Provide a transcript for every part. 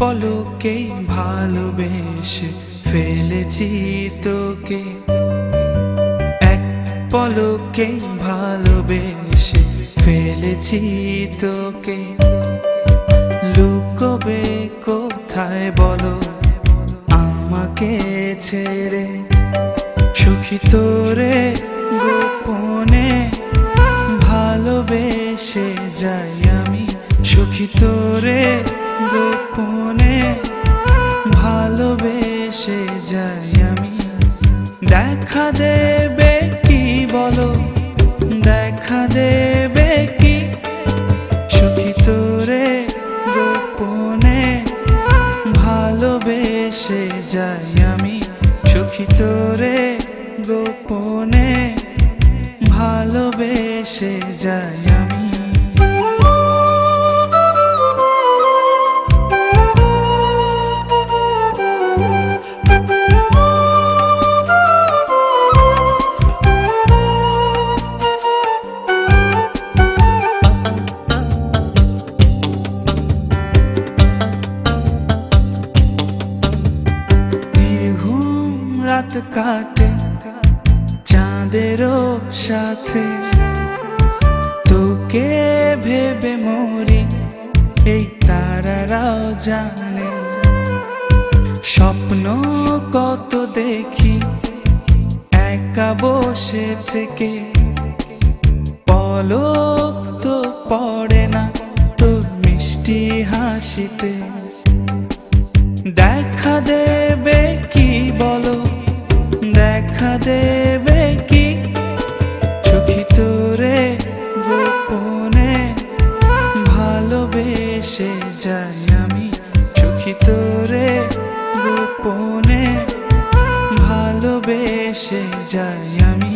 পলকেই ভালোবেসে ফেলেছি তোকে, এক পলকেই ভালোবেসে ফেলেছি তোকে। লুকোবে কোথায় বলো আমাকে ছেড়ে, সখী তোরে গোপনে ভালোবেসে যাই আমি, সখী তোরে গোপনে ভালোবেসে যাই আমি। দেখা দেবে কি বলো, দেখা দেবে কি, সখী তোরে গোপনে ভালোবেসে যাই আমি, সখী তোরে গোপনে ভালোবেসে যাই আমি। রাত কাটে চাঁদেরও সাথে, তোকে ভেবে মরি এই তারারাও জানে। স্বপ্ন কত দেখি একা বসে থেকে, পলক তো পড়ে না তোর মিষ্টি হাসিতে। দেখা দেবে কি বলো, দেখা দেবে কি, সখী তোরে গোপনে ভালোবেসে যাই আমি, সখী তোরে গোপনে ভালোবেসে যাই আমি।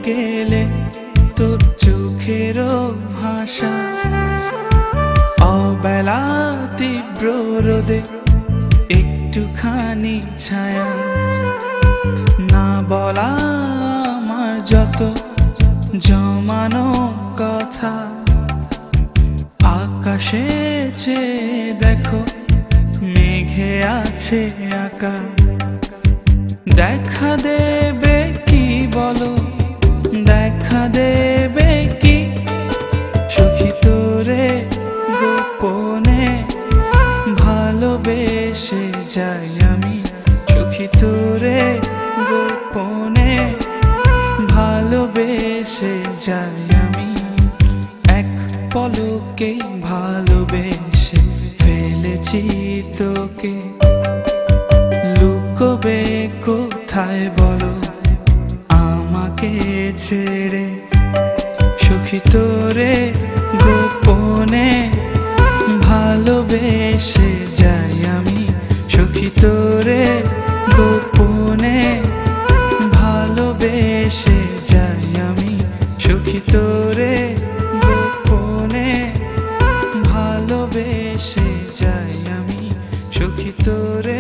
গেলে তোর চোখেরও ভাষা, অবেলা তীব্র রোদে একটুখানি ছায়া, না বলা আমার যত জমানো কথা। আকাশে চেয়ে দেখো মেঘে আছে আঁকা, দেখা দেবে কি বলো, দেখা দেবে কি, সখী তোরে গোপনে ভালোবেসে যাই আমি, সখী তোরে গোপনে ভালোবেসে যাই আমি। এক পলকেই ভালোবেসে ফেলেছি তোকে, লুকোবে কোথায় বলো আমাকে ছেড়ে, সখী তোরে গোপনে ভালোবেসে যাই আমি, সখী তোরে গোপনে ভালোবেসে যাই আমি, সখী তোরে গোপনে ভালোবেসে যাই আমি, সখী তোরে